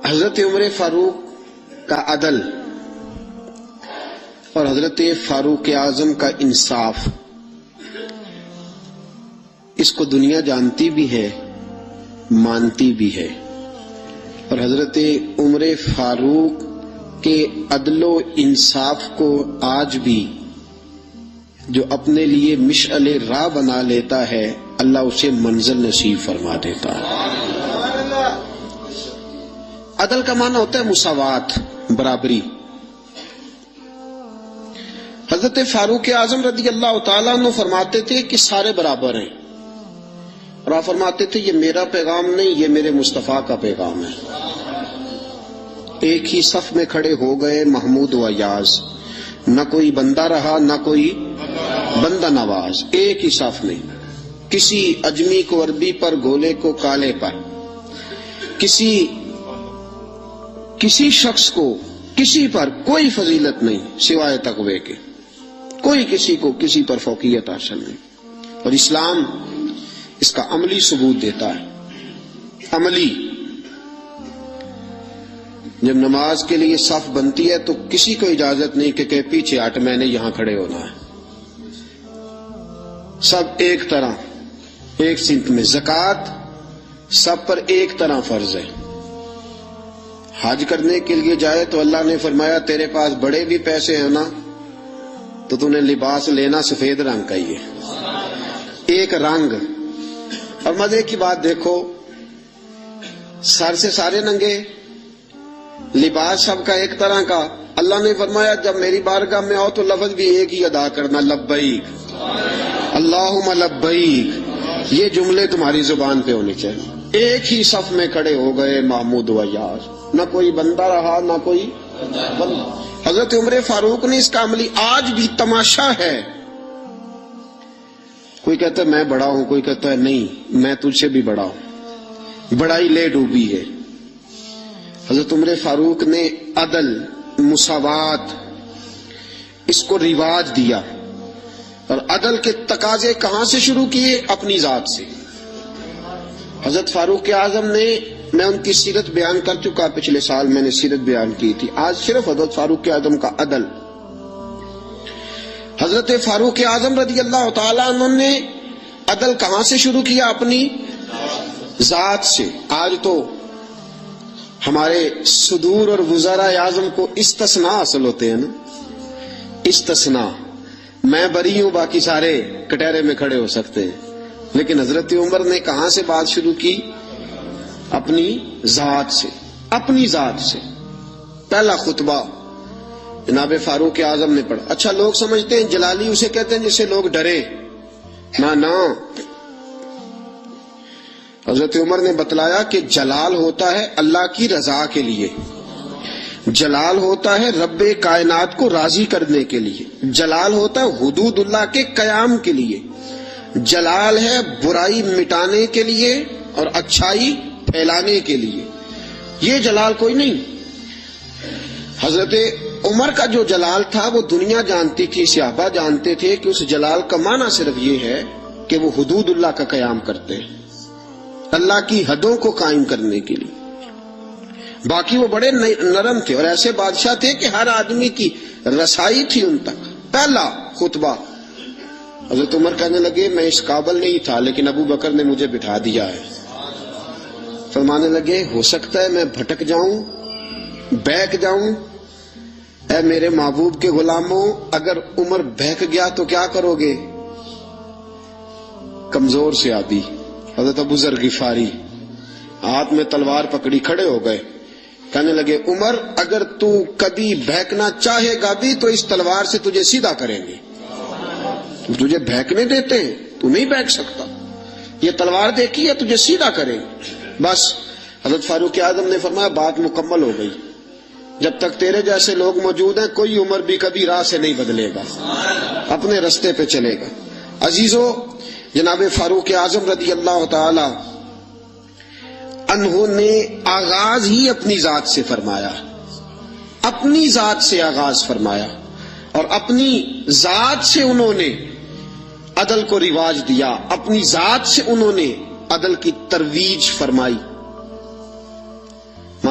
حضرت عمر فاروق کا عدل اور حضرت فاروق اعظم کا انصاف، اس کو دنیا جانتی بھی ہے، مانتی بھی ہے، اور حضرت عمر فاروق کے عدل و انصاف کو آج بھی جو اپنے لیے مشعل راہ بنا لیتا ہے، اللہ اسے منزل نصیب فرما دیتا ہے۔ عدل کا معنی ہوتا ہے مساوات، برابری۔ حضرت فاروق اعظم رضی اللہ تعالیٰ عنہ فرماتے تھے کہ سارے برابر ہیں، اور آپ فرماتے تھے یہ میرا پیغام نہیں، یہ میرے مصطفیٰ کا پیغام ہے۔ ایک ہی صف میں کھڑے ہو گئے محمود و ایاز، نہ کوئی بندہ رہا نہ کوئی بندہ نواز، ایک ہی صف میں۔ کسی اجمی کو عربی پر، گولے کو کالے پر، کسی شخص کو کسی پر کوئی فضیلت نہیں سوائے تقوی کے، کوئی کسی کو کسی پر فوقیت حاصل نہیں، اور اسلام اس کا عملی ثبوت دیتا ہے۔ عملی، جب نماز کے لیے صف بنتی ہے تو کسی کو اجازت نہیں کہ پیچھے ہٹ، میں نے یہاں کھڑے ہونا ہے، سب ایک طرح، ایک سمت میں۔ زکوٰۃ سب پر ایک طرح فرض ہے۔ حج کرنے کے لیے جائے تو اللہ نے فرمایا تیرے پاس بڑے بھی پیسے ہیں نا تو تو نے لباس لینا سفید رنگ کا ہی ہے، ایک رنگ۔ اور مزے کی بات دیکھو، سر سے سارے ننگے، لباس سب کا ایک طرح کا۔ اللہ نے فرمایا جب میری بارگاہ میں آؤ تو لفظ بھی ایک ہی ادا کرنا، لبیک اللہم لبیک، یہ جملے تمہاری زبان پہ ہونے چاہیے۔ ایک ہی صف میں کھڑے ہو گئے محمود و ایاز، نہ کوئی بندہ رہا نہ کوئی بندہ۔ حضرت عمر فاروق نے اس کا عملی آج بھی تماشا ہے۔ کوئی کہتا ہے میں بڑا ہوں، کوئی کہتا ہے نہیں میں تجھ سے بھی بڑا ہوں، بڑائی لے ڈوبی ہے۔ حضرت عمر فاروق نے عدل، مساوات، اس کو رواج دیا، اور عدل کے تقاضے کہاں سے شروع کیے؟ اپنی ذات سے۔ حضرت فاروق اعظم نے، میں ان کی سیرت بیان کر چکا، پچھلے سال میں نے سیرت بیان کی تھی، آج صرف حضرت فاروق اعظم کا عدل۔ حضرت فاروق اعظم رضی اللہ تعالیٰ عنہ نے عدل کہاں سے شروع کیا؟ اپنی ذات سے۔ آج تو ہمارے صدور اور وزراء اعظم کو استثناء حاصل ہوتے ہیں نا، استثناء، میں بری ہوں باقی سارے کٹہرے میں کھڑے ہو سکتے ہیں، لیکن حضرت عمر نے کہاں سے بات شروع کی؟ اپنی ذات سے، اپنی ذات سے۔ پہلا خطبہ جناب فاروق اعظم نے پڑھا۔ اچھا لوگ سمجھتے ہیں جلالی اسے کہتے ہیں جس سے لوگ ڈرے، نہ، حضرت عمر نے بتلایا کہ جلال ہوتا ہے اللہ کی رضا کے لیے، جلال ہوتا ہے رب کائنات کو راضی کرنے کے لیے، جلال ہوتا ہے حدود اللہ کے قیام کے لیے، جلال ہے برائی مٹانے کے لیے اور اچھائی پھیلانے کے لیے، یہ جلال کوئی نہیں۔ حضرت عمر کا جو جلال تھا وہ دنیا جانتی تھی، صحابہ جانتے تھے کہ اس جلال کا معنی صرف یہ ہے کہ وہ حدود اللہ کا قیام کرتے ہیں، اللہ کی حدوں کو قائم کرنے کے لیے۔ باقی وہ بڑے نرم تھے اور ایسے بادشاہ تھے کہ ہر آدمی کی رسائی تھی ان تک۔ پہلا خطبہ حضرت عمر کہنے لگے میں اس قابل نہیں تھا لیکن ابو بکر نے مجھے بٹھا دیا ہے۔ فرمانے لگے ہو سکتا ہے میں بھٹک جاؤں، بہک جاؤں، اے میرے محبوب کے غلاموں اگر عمر بہک گیا تو کیا کرو گے؟ کمزور سے آدھی حضرت ابو ذر غفاری ہاتھ میں تلوار پکڑی کھڑے ہو گئے، کہنے لگے عمر اگر تو کبھی بہکنا چاہے گا بھی تو اس تلوار سے تجھے سیدھا کریں گے، تجھے بہکنے دیتے ہیں تو نہیں بہک سکتا، یہ تلوار دیکھی ہے تجھے سیدھا کریں گے۔ بس حضرت فاروق اعظم نے فرمایا بات مکمل ہو گئی، جب تک تیرے جیسے لوگ موجود ہیں کوئی عمر بھی کبھی راہ سے نہیں بدلے گا، اپنے رستے پہ چلے گا۔ عزیزو، جناب فاروق اعظم رضی اللہ تعالی عنہ نے آغاز ہی اپنی ذات سے فرمایا، اپنی ذات سے آغاز فرمایا، اور اپنی ذات سے انہوں نے عدل کو رواج دیا، اپنی ذات سے انہوں نے عدل کی ترویج فرمائی۔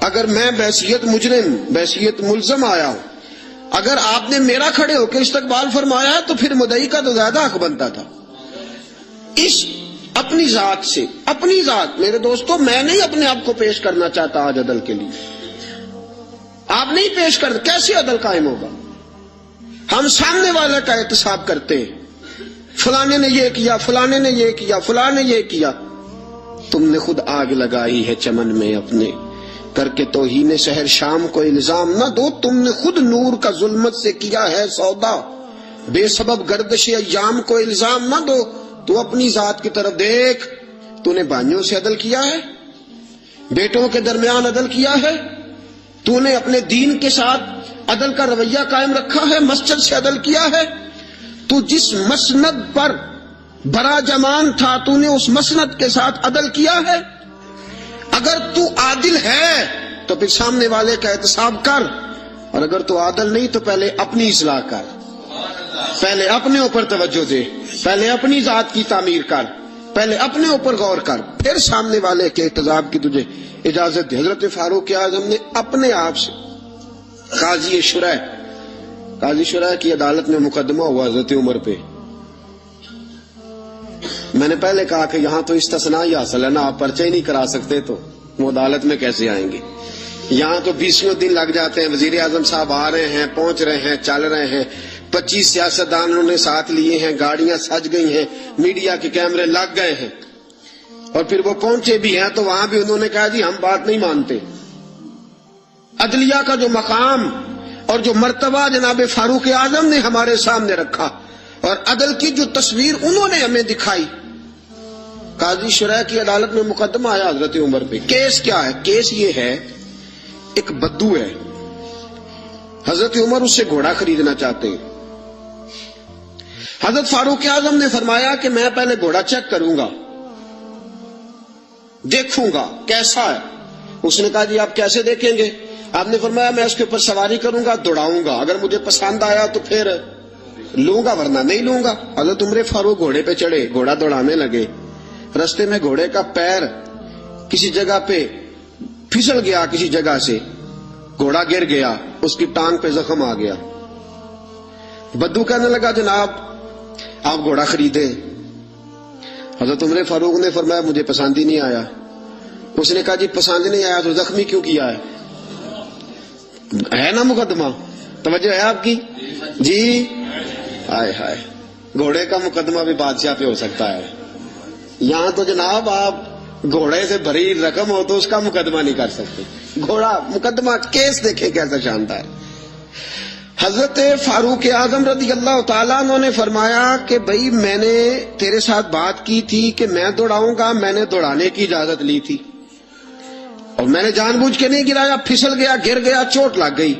اگر میں بحیثیت مجرم بحیثیت ملزم آیا ہوں، اگر آپ نے میرا کھڑے ہو کے استقبال فرمایا ہے تو پھر مدعی کا تو زیادہ حق بنتا تھا۔ اس اپنی ذات سے، اپنی ذات، میرے دوستو میں نہیں اپنے آپ کو پیش کرنا چاہتا آج عدل کے لیے، آپ نہیں پیش کر، کیسے عدل قائم ہوگا؟ ہم سامنے والے کا احتساب کرتے ہیں، فلانے نے یہ کیا، فلانے نے یہ کیا، فلانے نے یہ کیا۔ تم نے خود آگ لگائی ہے چمن میں اپنے، کر کے توہین شہر شام کو الزام نہ دو، تم نے خود نور کا ظلمت سے کیا ہے سودا، بے سبب گردش ایام کو الزام نہ دو۔ تو اپنی ذات کی طرف دیکھ، تو نے بھائیوں سے عدل کیا ہے، بیٹوں کے درمیان عدل کیا ہے، تو نے اپنے دین کے ساتھ عدل کا رویہ قائم رکھا ہے، مسجد سے عدل کیا ہے، تو جس مسند پر براجمان تھا تو نے اس مسند کے ساتھ عدل کیا ہے۔ اگر تو عادل ہے تو پھر سامنے والے کا احتساب کر، اور اگر تو عادل نہیں تو پہلے اپنی اصلاح کر، پہلے اپنے اوپر توجہ دے، پہلے اپنی ذات کی تعمیر کر، پہلے اپنے اوپر غور کر، پھر سامنے والے کے احتساب کی تجھے اجازت دے۔ حضرت فاروق اعظم نے اپنے آپ سے قاضی شرح کی عدالت میں مقدمہ ہوا حضرت عمر پہ۔ میں نے پہلے کہا کہ یہاں تو استثناء ہی حاصل ہے نا، آپ پرچہ ہی نہیں کرا سکتے تو وہ عدالت میں کیسے آئیں گے؟ یہاں تو 20 دن لگ جاتے ہیں، وزیر اعظم صاحب آ رہے ہیں، پہنچ رہے ہیں، چل رہے ہیں، 25 سیاستدانوں نے ساتھ لیے ہیں، گاڑیاں سج گئی ہیں، میڈیا کے کیمرے لگ گئے ہیں، اور پھر وہ پہنچے بھی ہیں تو وہاں بھی انہوں نے کہا جی ہم بات نہیں مانتے۔ عدلیہ کا جو مقام اور جو مرتبہ جناب فاروق اعظم نے ہمارے سامنے رکھا، اور عدل کی جو تصویر انہوں نے ہمیں دکھائی، قاضی شرح کی عدالت میں مقدمہ آیا حضرت عمر پہ۔ کیس کیا ہے؟ کیس یہ ہے، ایک بدو ہے، حضرت عمر اس سے گھوڑا خریدنا چاہتے ہیں۔ حضرت فاروق اعظم نے فرمایا کہ میں پہلے گھوڑا چیک کروں گا، دیکھوں گا کیسا ہے۔ اس نے کہا جی آپ کیسے دیکھیں گے؟ آپ نے فرمایا میں اس کے اوپر سواری کروں گا، دوڑاؤں گا، اگر مجھے پسند آیا تو پھر لوں گا ورنہ نہیں لوں گا۔ حضرت عمر فاروق گھوڑے پہ چڑھے، گھوڑا دوڑانے لگے، رستے میں گھوڑے کا پیر کسی جگہ پہ پھسل گیا، کسی جگہ سے گھوڑا گر گیا، اس کی ٹانگ پہ زخم آ گیا۔ بدو کہنے لگا جناب آپ گھوڑا خریدے۔ حضرت عمر فاروق نے فرمایا مجھے پسند ہی نہیں آیا۔ اس نے کہا جی پسند نہیں آیا تو زخمی کیوں کیا ہے نا مقدمہ؟ توجہ ہے آپ کی؟ جی ہائے ہائے، گھوڑے کا مقدمہ بھی بادشاہ پہ ہو سکتا ہے، یہاں تو جناب آپ گھوڑے سے بھری رقم ہو تو اس کا مقدمہ نہیں کر سکتے۔ گھوڑا مقدمہ، کیس دیکھیں کیسا شاندار۔ حضرت فاروق اعظم رضی اللہ تعالیٰ عنہ نے فرمایا کہ بھائی میں نے تیرے ساتھ بات کی تھی کہ میں دوڑاؤں گا، میں نے دوڑانے کی اجازت لی تھی، اور میں نے جان بوجھ کے نہیں گرایا، پھسل گیا، گر گیا، چوٹ لگ گئی۔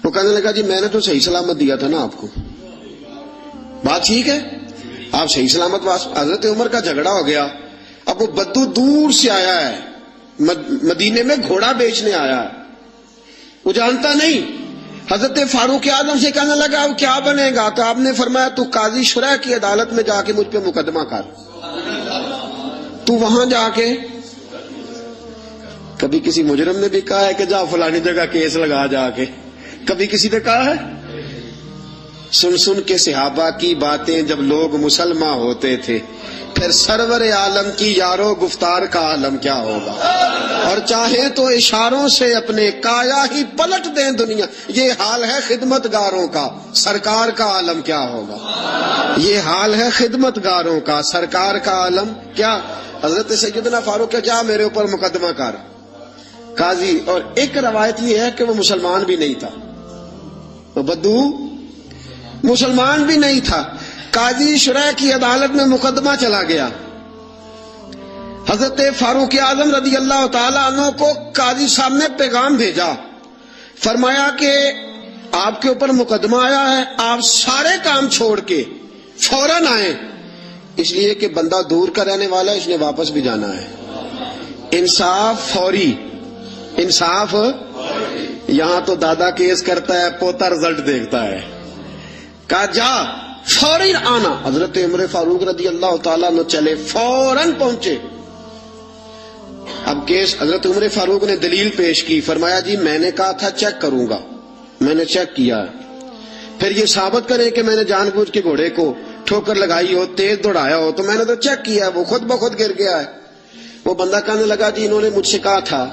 وہ کہنے لگا جی میں نے تو صحیح سلامت دیا تھا نا آپ کو، بات ٹھیک ہے، آپ صحیح سلامت۔ حضرت عمر کا جھگڑا ہو گیا۔ اب وہ بدو دور سے آیا ہے، مدینے میں گھوڑا بیچنے آیا ہے، وہ جانتا نہیں۔ حضرت فاروق اعظم سے کہنے لگا اب کیا بنے گا؟ تو آپ نے فرمایا تو قاضی شرح کی عدالت میں جا کے مجھ پہ مقدمہ کر۔ تو وہاں جا کے، کبھی کسی مجرم نے بھی کہا ہے کہ جا فلانی جگہ کیس لگا جا کے؟ کبھی کسی نے کہا ہے؟ سن سن کے صحابہ کی باتیں جب لوگ مسلمان ہوتے تھے، پھر سرور عالم کی یارو گفتار کا عالم کیا ہوگا؟ اور چاہے تو اشاروں سے اپنے کایا ہی پلٹ دیں دنیا، یہ حال ہے خدمت گاروں کا، سرکار کا عالم کیا ہوگا؟ یہ حال ہے خدمت گاروں کا، سرکار کا عالم کیا؟ حضرت سیدنا فاروق کہ جا میرے اوپر مقدمہ کر قاضی۔ اور ایک روایت یہ ہے کہ وہ مسلمان بھی نہیں تھا، وہ بدو مسلمان بھی نہیں تھا۔ قاضی شرح کی عدالت میں مقدمہ چلا گیا۔ حضرت فاروق اعظم رضی اللہ تعالیٰ عنہ کو قاضی صاحب نے پیغام بھیجا، فرمایا کہ آپ کے اوپر مقدمہ آیا ہے، آپ سارے کام چھوڑ کے فوراً آئیں، اس لیے کہ بندہ دور کا رہنے والا ہے، اس نے واپس بھی جانا ہے۔ انصاف فوری، انصاف یہاں تو دادا کیس کرتا ہے، پوتا رزلٹ دیکھتا ہے۔ کہا جا فوراً آنا۔ حضرت عمر فاروق رضی اللہ تعالیٰ عنہ چلے، فوراً پہنچے۔ اب کیس حضرت عمر فاروق نے دلیل پیش کی، فرمایا جی میں نے کہا تھا چیک کروں گا، میں نے چیک کیا، پھر یہ ثابت کرے کہ میں نے جان بوجھ کے گھوڑے کو ٹھوکر لگائی ہو، تیز دوڑایا ہو، تو میں نے تو چیک کیا ہے، وہ خود بخود گر گیا ہے۔ وہ بندہ کہنے لگا جی انہوں نے مجھ سے کہا تھا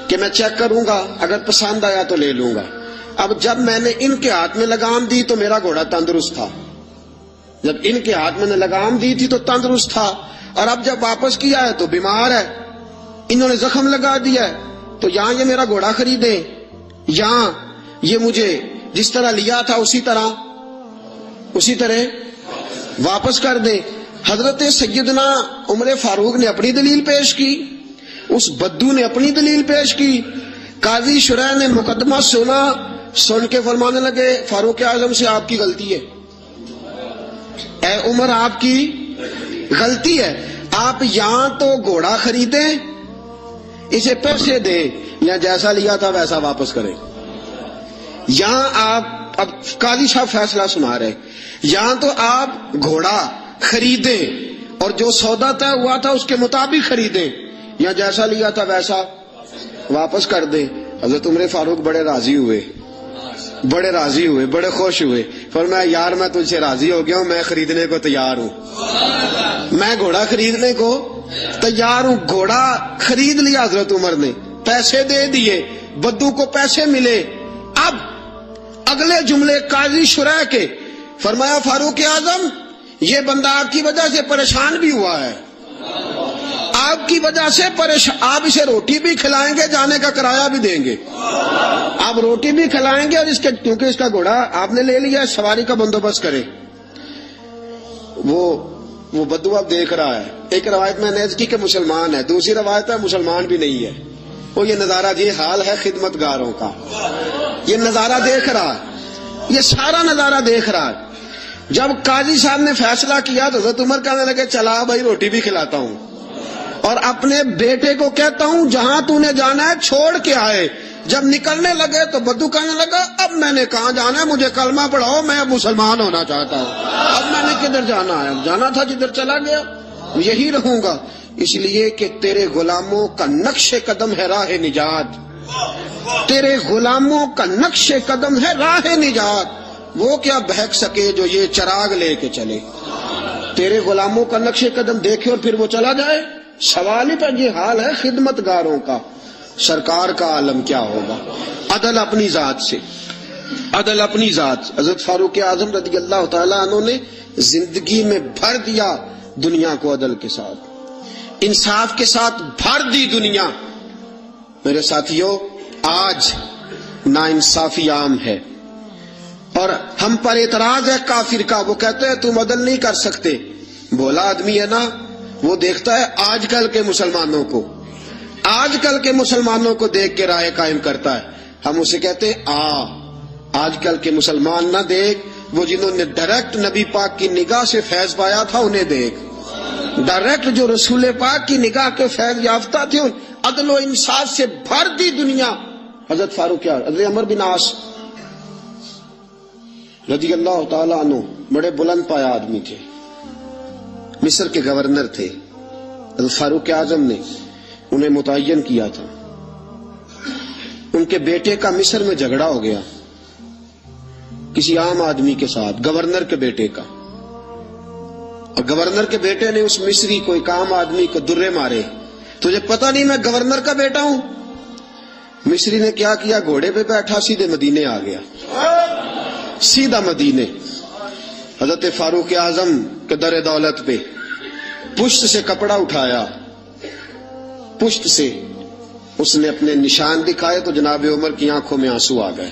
کہ میں چیک کروں گا، اگر پسند آیا تو لے لوں گا۔ اب جب میں نے ان کے ہاتھ میں لگام دی تو میرا گھوڑا تندرست تھا، جب ان کے ہاتھ میں نے لگام دی تھی تو تندرست تھا، اور اب جب واپس کیا ہے تو بیمار ہے، انہوں نے زخم لگا دیا ہے، تو یہاں یہ میرا گھوڑا خریدے، یہاں یہ مجھے جس طرح لیا تھا اسی طرح واپس کر دیں۔ حضرت سیدنا عمر فاروق نے اپنی دلیل پیش کی، اس بدو نے اپنی دلیل پیش کی، قاضی شرح نے مقدمہ سن کے فرمانے لگے فاروق اعظم سے آپ کی غلطی ہے، اے عمر آپ کی غلطی ہے، آپ یہاں تو گھوڑا خریدیں، اسے پیسے دیں، یا جیسا لیا تھا ویسا واپس کریں۔ یہاں آپ اب قاضی صاحب فیصلہ سنا رہے، یہاں تو آپ گھوڑا خریدیں اور جو سودا طے ہوا تھا اس کے مطابق خریدیں، یا جیسا لیا تھا ویسا واپس کر دیں۔ حضرت عمر فاروق بڑے راضی ہوئے، بڑے خوش ہوئے، فرمایا یار میں تجھ سے راضی ہو گیا ہوں، میں خریدنے کو تیار ہوں، میں گھوڑا خریدنے کو تیار ہوں۔ گھوڑا خرید لیا حضرت عمر نے، پیسے دے دیے، بدو کو پیسے ملے۔ اب اگلے جملے قاضی شرح کے، فرمایا فاروق اعظم یہ بندہ آپ کی وجہ سے پریشان بھی ہوا ہے، آپ کی وجہ سے پریشان، آپ اسے روٹی بھی کھلائیں گے، جانے کا کرایہ بھی دیں گے، آپ روٹی بھی کھلائیں گے، اور اس کے کیونکہ اس کا گھوڑا آپ نے لے لیا، سواری کا بندوبست کرے۔ وہ بدو اب دیکھ رہا ہے، ایک روایت میں نے کی کہ مسلمان ہے، دوسری روایت ہے مسلمان بھی نہیں ہے، وہ یہ نظارہ، یہ حال ہے خدمت گاروں کا، یہ نظارہ دیکھ رہا ہے، یہ سارا نظارہ دیکھ رہا ہے۔ جب قاضی صاحب نے فیصلہ کیا تو حضرت عمر کہنے لگے چلا بھائی روٹی بھی کھلاتا ہوں، اور اپنے بیٹے کو کہتا ہوں جہاں تو نے جانا ہے چھوڑ کے آئے۔ جب نکلنے لگے تو بدو کہنے لگا اب میں نے کہاں جانا ہے، مجھے کلمہ پڑھاؤ، میں اب مسلمان ہونا چاہتا ہوں، اب میں نے کدھر جانا ہے، جانا تھا جدھر چلا گیا یہی رہوں گا، اس لیے کہ تیرے غلاموں کا نقش قدم ہے راہ نجات، تیرے غلاموں کا نقش قدم ہے راہ نجات، وہ کیا بہک سکے جو یہ چراغ لے کے چلے، تیرے غلاموں کا نقش قدم دیکھے اور پھر وہ چلا جائے۔ سوال ہی پر یہ حال ہے خدمت گاروں کا، سرکار کا عالم کیا ہوگا؟ عدل اپنی ذات سے، عدل اپنی ذات۔ حضرت فاروق اعظم رضی اللہ تعالیٰ عنہ نے زندگی میں بھر دیا دنیا کو عدل کے ساتھ، انصاف کے ساتھ بھر دی دنیا۔ میرے ساتھیوں آج ناانصافی عام ہے، اور ہم پر اعتراض ہے کافر کا، وہ کہتے ہیں تم عدل نہیں کر سکتے، بولا آدمی ہے نا، وہ دیکھتا ہے آج کل کے مسلمانوں کو، آج کل کے مسلمانوں کو دیکھ کے رائے قائم کرتا ہے۔ ہم اسے کہتے ہیں آج کل کے مسلمان نہ دیکھ، وہ جنہوں نے ڈائریکٹ نبی پاک کی نگاہ سے فیض پایا تھا انہیں دیکھ، ڈائریکٹ جو رسول پاک کی نگاہ کے فیض یافتہ تھے، عدل و انصاف سے بھر دی دنیا۔ حضرت فاروق حضرت عمر بن عاص رضی اللہ تعالیٰ عنہ بڑے بلند پایا آدمی تھے، مصر کے گورنر تھے، حضرت فاروق اعظم نے انہیں متعین کیا تھا۔ ان کے بیٹے کا مصر میں جھگڑا ہو گیا کسی عام آدمی کے ساتھ، گورنر کے بیٹے کا، اور گورنر کے بیٹے نے اس مصری کو، ایک عام آدمی کو درے مارے، تجھے پتہ نہیں میں گورنر کا بیٹا ہوں؟ مصری نے کیا کیا، گھوڑے پہ بیٹھا سیدھے مدینے آ گیا، سیدھا مدینے۔ حضرت فاروق اعظم کے در دولت پہ پشت سے کپڑا اٹھایا، پشت سے اس نے اپنے نشان دکھائے تو جناب عمر کی آنکھوں میں آنسو آ گئے۔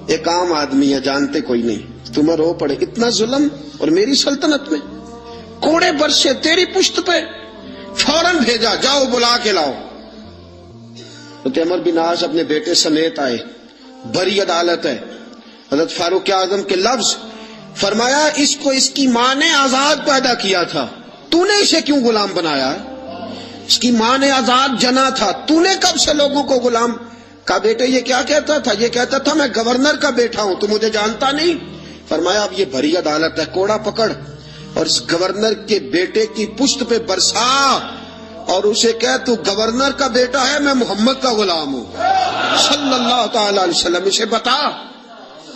ایک عام آدمی ہے، جانتے کوئی نہیں، تمہیں رو پڑے، اتنا ظلم، اور میری سلطنت میں کوڑے برسے تیری پشت پہ، فوراً بھیجا جاؤ بلا کے لاؤ۔ حضرت عمر بن عاص اپنے بیٹے سمیت آئے، بڑی عدالت ہے، حضرت فاروق اعظم کے لفظ، فرمایا اس کو اس کی ماں نے آزاد پیدا کیا تھا، تو نے اسے کیوں غلام بنایا؟ اس کی ماں نے آزاد جنا تھا، تو نے کب سے لوگوں کو غلام کا؟ بیٹے یہ کیا کہتا تھا؟ یہ کہتا تھا میں گورنر کا بیٹا ہوں، تو مجھے جانتا نہیں؟ فرمایا اب یہ بھری عدالت ہے، کوڑا پکڑ اور اس گورنر کے بیٹے کی پشت پہ برسا، اور اسے کہے تو گورنر کا بیٹا ہے، میں محمد کا غلام ہوں صلی اللہ تعالی علیہ وسلم. اسے بتا،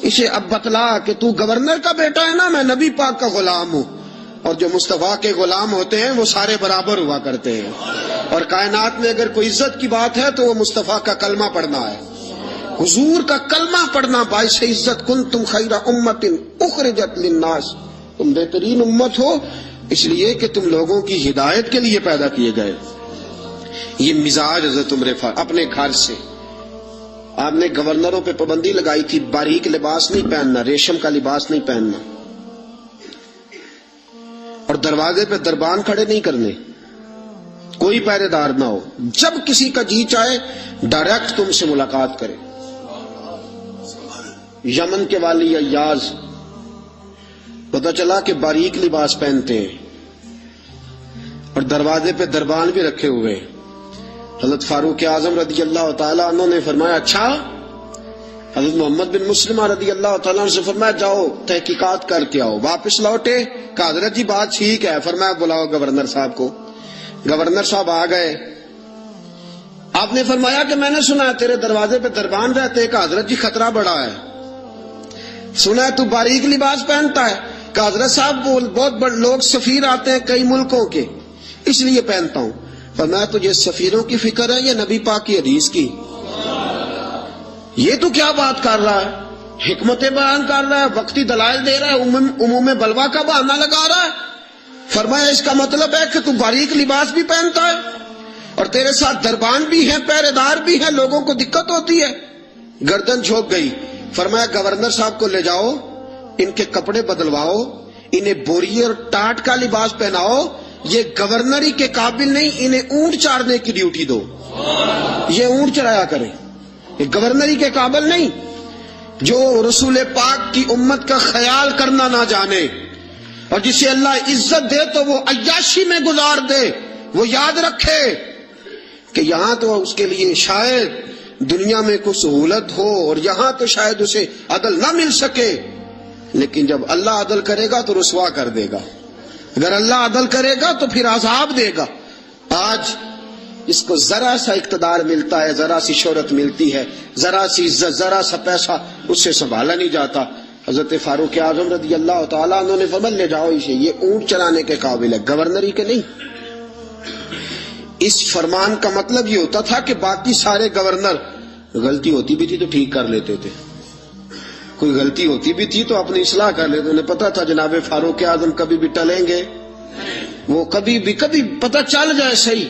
اسے اب بتلا کہ تو گورنر کا بیٹا ہے نا، میں نبی پاک کا غلام ہوں. اور جو مصطفیٰ کے غلام ہوتے ہیں وہ سارے برابر ہوا کرتے ہیں. اور کائنات میں اگر کوئی عزت کی بات ہے تو وہ مصطفیٰ کا کلمہ پڑھنا ہے. حضور کا کلمہ پڑھنا باعث عزت. کنتم خیر امت اخرجت للناس، تم بہترین امت ہو اس لیے کہ تم لوگوں کی ہدایت کے لیے پیدا کیے گئے. یہ مزاج حضرت عمر فاروق اپنے گھر سے. آپ نے گورنروں پہ پابندی لگائی تھی، باریک لباس نہیں پہننا، ریشم کا لباس نہیں پہننا، اور دروازے پہ دربان کھڑے نہیں کرنے، کوئی پہرے دار نہ ہو. جب کسی کا جی چاہے ڈائریکٹ تم سے ملاقات کرے. یمن کے والی ایاز پتہ چلا کہ باریک لباس پہنتے ہیں اور دروازے پہ دربان بھی رکھے ہوئے. حضرت فاروق اعظم رضی اللہ تعالیٰ عنہ نے فرمایا اچھا. حضرت محمد بن مسلمہ رضی اللہ تعالیٰ عنہ سے فرمایا جاؤ تحقیقات کر کے آؤ. واپس لوٹے، کہا حضرت جی بات ٹھیک ہے. فرمایا بلاؤ گورنر صاحب کو. گورنر صاحب آ گئے. آپ نے فرمایا کہ میں نے سنا ہے تیرے دروازے پہ دربان رہتے. کہا حضرت جی خطرہ بڑا ہے. سنا ہے تو باریک لباس پہنتا ہے. کہا حضرت صاحب بہت بڑے لوگ سفیر آتے ہیں کئی ملکوں کے، اس لیے پہنتا ہوں. فرمایا تجھے سفیروں کی فکر ہے یا نبی پاک کی حدیث کی؟ یہ تو کیا بات کر رہا ہے، حکمت بیان کر رہا ہے، وقتی دلائل دے رہا ہے، عموم بلوا کا بہانہ لگا رہا ہے. فرمایا اس کا مطلب ہے کہ تو باریک لباس بھی پہنتا ہے اور تیرے ساتھ دربان بھی ہیں، پہرے دار بھی ہیں، لوگوں کو دقت ہوتی ہے. گردن جھک گئی. فرمایا گورنر صاحب کو لے جاؤ، ان کے کپڑے بدلواؤ، انہیں بوری اور ٹاٹ کا لباس پہناؤ. یہ گورنری کے قابل نہیں، انہیں اونٹ چارنے کی ڈیوٹی دو، یہ اونٹ چرایا کریں. یہ گورنری کے قابل نہیں. جو رسول پاک کی امت کا خیال کرنا نہ جانے اور جسے اللہ عزت دے تو وہ عیاشی میں گزار دے، وہ یاد رکھے کہ یہاں تو اس کے لیے شاید دنیا میں کوئی سہولت ہو اور یہاں تو شاید اسے عدل نہ مل سکے، لیکن جب اللہ عدل کرے گا تو رسوا کر دے گا. اگر اللہ عدل کرے گا تو پھر عذاب دے گا. آج اس کو ذرا سا اقتدار ملتا ہے، ذرا سی شہرت ملتی ہے، ذرا سی عزت، ذرا سا پیسہ، اس سے سنبھالا نہیں جاتا. حضرت فاروق اعظم رضی اللہ تعالیٰ عنہ نے فرمایا لے جاؤ اسے، یہ اونٹ چلانے کے قابل ہے، گورنری کے نہیں. اس فرمان کا مطلب یہ ہوتا تھا کہ باقی سارے گورنر غلطی ہوتی بھی تھی تو ٹھیک کر لیتے تھے، کوئی غلطی ہوتی بھی تھی تو اپنی اصلاح کر لیتے. انہیں پتا تھا جناب فاروق اعظم کبھی بھی ٹلیں گے، وہ کبھی پتہ چل جائے صحیح.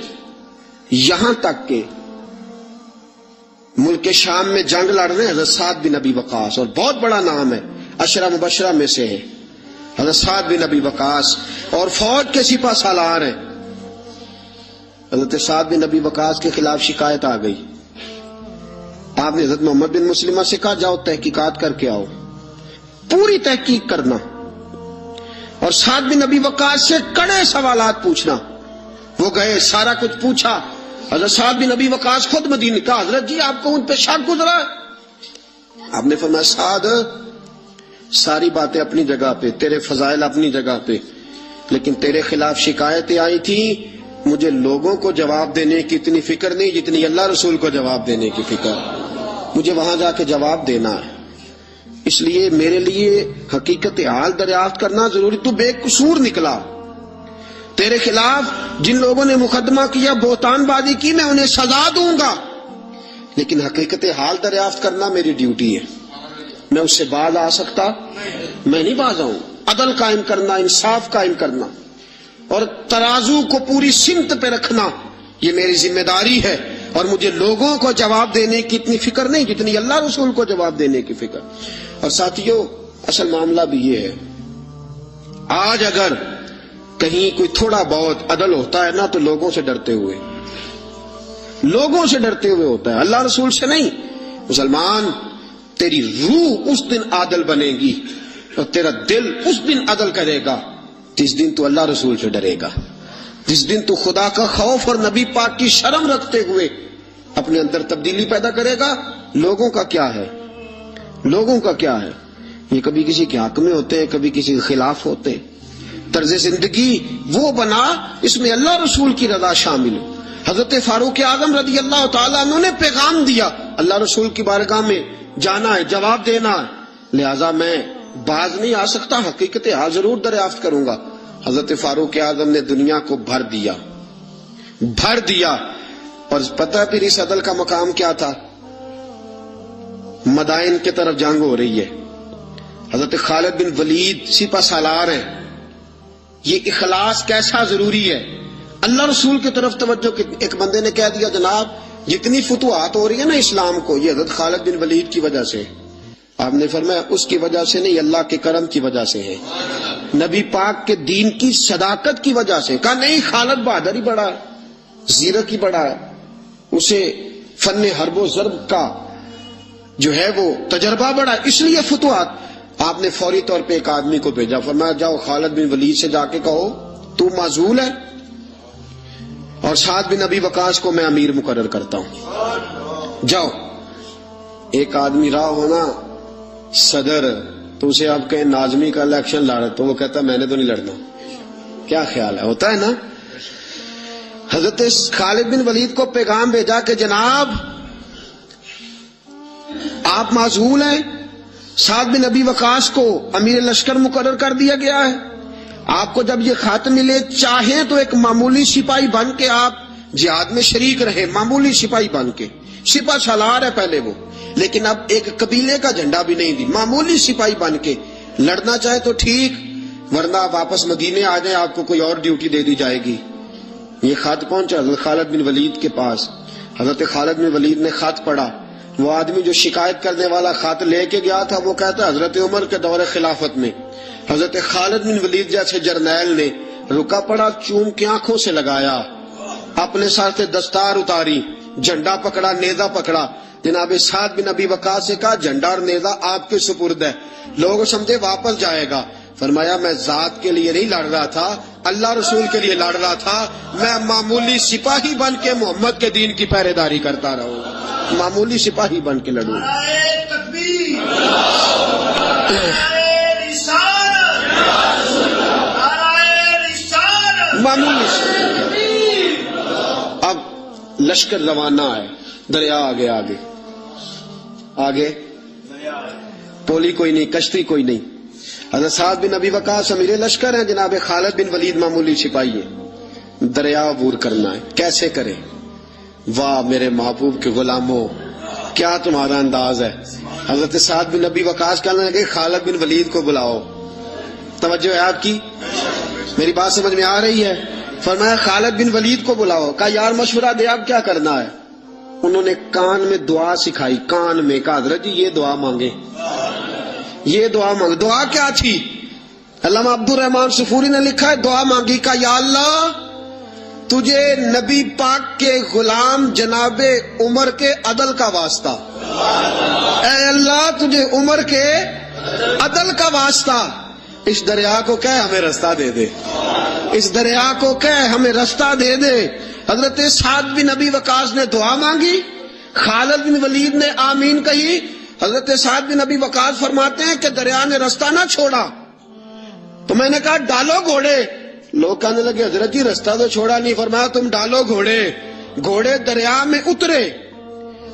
یہاں تک کہ ملک شام میں جنگ لڑ رہے ہیں حضرت سعد بن ابی وقاص، اور بہت بڑا نام ہے، عشرہ مبشرہ میں سے ہے حضرت سعد بن ابی وقاص، اور فوج کے سپہ سالار ہیں. حضرت سعد بن ابی وقاص کے خلاف شکایت آ گئی. آپ نے حضرت محمد بن مسلمہ سے کہا جاؤ تحقیقات کر کے آؤ، پوری تحقیق کرنا اور سعد بن ابی وقاص سے کڑے سوالات پوچھنا. وہ گئے، سارا کچھ پوچھا. حضرت سعد بن ابی وقاص خود مدینے کا. حضرت جی آپ کو ان پہ شک گزرا؟ آپ نے فرمایا سعد ساری باتیں اپنی جگہ پہ، تیرے فضائل اپنی جگہ پہ، لیکن تیرے خلاف شکایتیں آئی تھی، مجھے لوگوں کو جواب دینے کی اتنی فکر نہیں جتنی اللہ رسول کو جواب دینے کی فکر. مجھے وہاں جا کے جواب دینا ہے، اس لیے میرے لیے حقیقت حال دریافت کرنا ضروری. تو بے قصور نکلا، تیرے خلاف جن لوگوں نے مقدمہ کیا، بہتان بازی کی، میں انہیں سزا دوں گا، لیکن حقیقت حال دریافت کرنا میری ڈیوٹی ہے. میں اس سے باز آ سکتا؟ میں نہیں باز آؤں. عدل قائم کرنا، انصاف قائم کرنا اور ترازو کو پوری سمت پہ رکھنا یہ میری ذمہ داری ہے، اور مجھے لوگوں کو جواب دینے کی اتنی فکر نہیں جتنی اللہ رسول کو جواب دینے کی فکر. اور ساتھیوں اصل معاملہ بھی یہ ہے، آج اگر کہیں کوئی تھوڑا بہت عدل ہوتا ہے نا تو لوگوں سے ڈرتے ہوئے ہوتا ہے، اللہ رسول سے نہیں. مسلمان تیری روح اس دن عادل بنے گی اور تیرا دل اس دن عدل کرے گا جس دن تو اللہ رسول سے ڈرے گا، جس دن تو خدا کا خوف اور نبی پاک کی شرم رکھتے ہوئے اپنے اندر تبدیلی پیدا کرے گا. لوگوں کا کیا ہے، یہ کبھی کسی کے حق میں ہوتے ہیں، کبھی کسی کے خلاف ہوتے ہیں. طرز زندگی وہ بنا اس میں اللہ رسول کی رضا شامل ہو. حضرت فاروق اعظم رضی اللہ تعالیٰ عنہ نے پیغام دیا اللہ رسول کی بارگاہ میں جانا ہے، جواب دینا ہے، لہذا میں باز نہیں آ سکتا، حقیقت حال ضرور دریافت کروں گا. حضرت فاروق اعظم نے دنیا کو بھر دیا. اور پتہ ہے پھر اس عدل کا مقام کیا تھا؟ مدائن کی طرف جنگ ہو رہی ہے، حضرت خالد بن ولید سپہ سالار ہے. یہ اخلاص کیسا ضروری ہے، اللہ رسول کی طرف توجہ. ایک بندے نے کہہ دیا جناب جتنی فتوحات ہو رہی ہے نا اسلام کو یہ حضرت خالد بن ولید کی وجہ سے. آپ نے فرمایا اس کی وجہ سے نہیں، اللہ کے کرم کی وجہ سے ہے، نبی پاک کے دین کی صداقت کی وجہ سے. کہا نہیں، خالد بہادر ہی بڑا ہے، زیرک ہی بڑا ہے، اسے فن حرب و ضرب کا جو ہے وہ تجربہ بڑا ہے، اس لیے فتوحات. آپ نے فوری طور پہ ایک آدمی کو بھیجا، فرمایا جاؤ خالد بن ولید سے جا کے کہو تو معزول ہے اور سعد بن ابی وقاص کو میں امیر مقرر کرتا ہوں. جاؤ. ایک آدمی رہا ہونا صدر، تو اسے آپ کہیں ناظمی کا الیکشن لڑ، تو وہ کہتا میں نے تو نہیں لڑنا. کیا خیال ہے؟ ہوتا ہے نا. حضرت خالد بن ولید کو پیغام بھیجا کہ جناب آپ معزول ہیں، سعد بن ابی وقاص کو امیر لشکر مقرر کر دیا گیا ہے. آپ کو جب یہ خط ملے چاہیں تو ایک معمولی سپاہی بن کے آپ جہاد میں شریک رہے، معمولی سپاہی بن کے. سپہ سالار ہے پہلے وہ، لیکن اب ایک قبیلے کا جھنڈا بھی نہیں دی، معمولی سپاہی بن کے لڑنا چاہے تو ٹھیک، ورنہ آپ واپس مدینے آ جائیں، آپ کو کوئی اور ڈیوٹی دے دی جائے گی. یہ خط پہنچا حضرت خالد بن ولید کے پاس. حضرت خالد بن ولید نے خط پڑھا. وہ آدمی جو شکایت کرنے والا خط لے کے گیا تھا وہ کہتا حضرت عمر کے دور خلافت میں حضرت خالد بن ولید جیسے جرنیل نے رکا پڑا، چوم کے آنکھوں سے لگایا، اپنے سر سے دستار اتاری، جھنڈا پکڑا، نیزہ پکڑا. جناب سعد بن ابی وقاص سے کہا جھنڈا اور نیزہ آپ کے سپرد ہے. لوگ سمجھے واپس جائے گا. فرمایا میں ذات کے لیے نہیں لڑ رہا تھا، اللہ رسول کے لیے لڑ رہا تھا. میں معمولی سپاہی بن کے محمد کے دین کی پہرے داری کرتا رہوں، معمولی سپاہی بن کے لڑوں. معمولی. اب لشکر روانہ ہے، دریا آگے آگے آگے، پولی کوئی نہیں، کشتی کوئی نہیں. حضرت سعد بن ابی وقاص امیر لشکر ہیں، جناب خالد بن ولید معمولی سپاہی ہے. دریا عبور کرنا ہے، کیسے کرے؟ واہ میرے محبوب کے غلاموں، کیا تمہارا انداز ہے. حضرت سعد بن ابی وقاص کہنے لگے خالد بن ولید کو بلاؤ. توجہ ہے آپ کی؟ میری بات سمجھ میں آ رہی ہے؟ فرمایا خالد بن ولید کو بلاؤ. کہا یار مشورہ دے اب کیا کرنا ہے. انہوں نے کان میں دعا سکھائی، کان میں. کہا حضرت جی یہ دعا مانگے، یہ دعا مانگے. دعا کیا تھی؟ علامہ عبد الرحمن صفوری نے لکھا ہے دعا مانگی. کہا یا اللہ تجھے نبی پاک کے غلام جناب عمر کے عدل کا واسطہ، اے اللہ تجھے عمر کے عدل کا واسطہ اس دریا کو کہہ ہمیں رستہ دے دے، اس دریا کو کہہ ہمیں رستہ دے دے. حضرت سعد بن ابی وقاص نے دعا مانگی، خالد بن ولید نے آمین کہی. حضرت سعد بن ابی وقاص فرماتے ہیں کہ دریا نے رستہ نہ چھوڑا تو میں نے کہا ڈالو گھوڑے. لوگ کہنے لگے حضرت جی رستہ تو چھوڑا نہیں. فرمایا تم ڈالو گھوڑے. گھوڑے دریا میں اترے.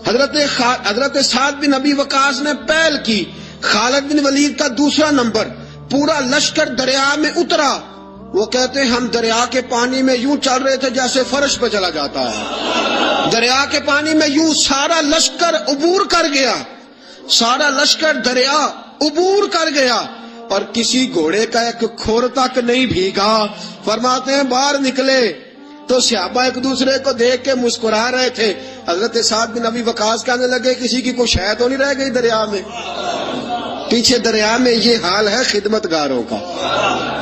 حضرت سعد بن ابی وقاص نے پہل کی، خالد بن ولید کا دوسرا نمبر. پورا لشکر دریا میں اترا. وہ کہتے ہیں ہم دریا کے پانی میں یوں چل رہے تھے جیسے فرش پہ چلا جاتا ہے. دریا کے پانی میں یوں سارا لشکر عبور کر گیا، سارا لشکر دریا عبور کر گیا اور کسی گھوڑے کا ایک کھور تک نہیں بھیگا. فرماتے ہیں باہر نکلے تو صحابہ ایک دوسرے کو دیکھ کے مسکرا رہے تھے. حضرت سعد بن ابی وقاص کہنے لگے کسی کی کوئی شے تو نہیں رہ گئی دریا میں؟ پیچھے دریا میں. یہ حال ہے خدمت گاروں کا،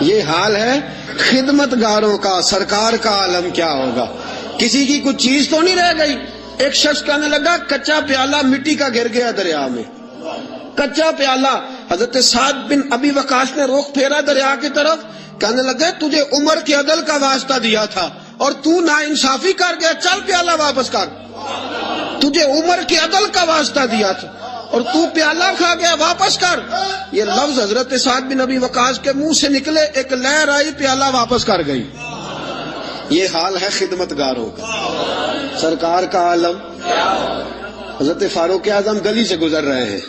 یہ حال ہے خدمت گاروں کا. سرکار کا عالم کیا ہوگا؟ کسی کی کچھ چیز تو نہیں رہ گئی. ایک شخص کہنے لگا کچا پیالہ مٹی کا گر گیا دریا میں، کچا پیالہ. حضرت سعد بن ابی وقاص نے رخ پھیرا دریا کی طرف. کہنے لگے تجھے عمر کے عدل کا واسطہ دیا تھا اور تو ناانصافی کر گیا، چل پیالہ واپس کر. تجھے عمر کے عدل کا واسطہ دیا تھا. اور تو پیالہ کھا گیا واپس کر. یہ لفظ حضرت سعد بن ابی وقاص کے منہ سے نکلے, ایک لہر آئی, پیالہ واپس کر گئی. یہ حال ہے خدمتگاروں کا. سرکار کا عالم. حضرت فاروق اعظم گلی سے گزر رہے ہیں.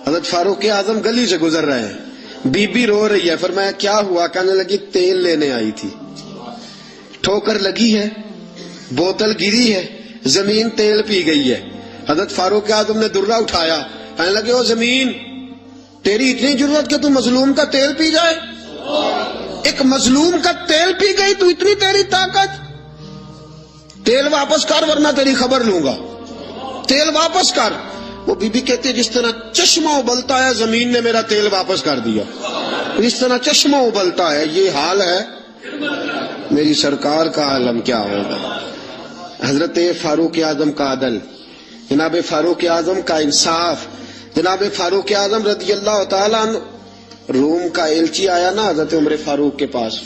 حضرت فاروق اعظم گلی سے گزر رہے ہیں. بی بی رو رہی ہے. فرمایا کیا ہوا؟ کہنے لگی تیل لینے آئی تھی, ٹھوکر لگی ہے, بوتل گری ہے, زمین تیل پی گئی ہے. حضرت فاروق اعظم نے درہ اٹھایا, کہنے لگے او زمین, تیری اتنی ضرورت کہ تو مظلوم کا تیل پی جائے؟ ایک مظلوم کا تیل پی گئی تو اتنی تیری طاقت؟ تیل واپس کر ورنہ تیری خبر لوں گا. تیل واپس کر. وہ بی بی کہتے جس طرح چشمہ ابلتا ہے زمین نے میرا تیل واپس کر دیا, اس طرح چشمہ ابلتا ہے. یہ حال ہے میری سرکار کا عالم کیا ہوگا. حضرت فاروق اعظم کا عدل, جناب فاروق اعظم کا انصاف. جناب فاروق اعظم رضی اللہ تعالیٰ عنہ, روم کا ایلچی آیا نا حضرت عمر فاروق کے پاس,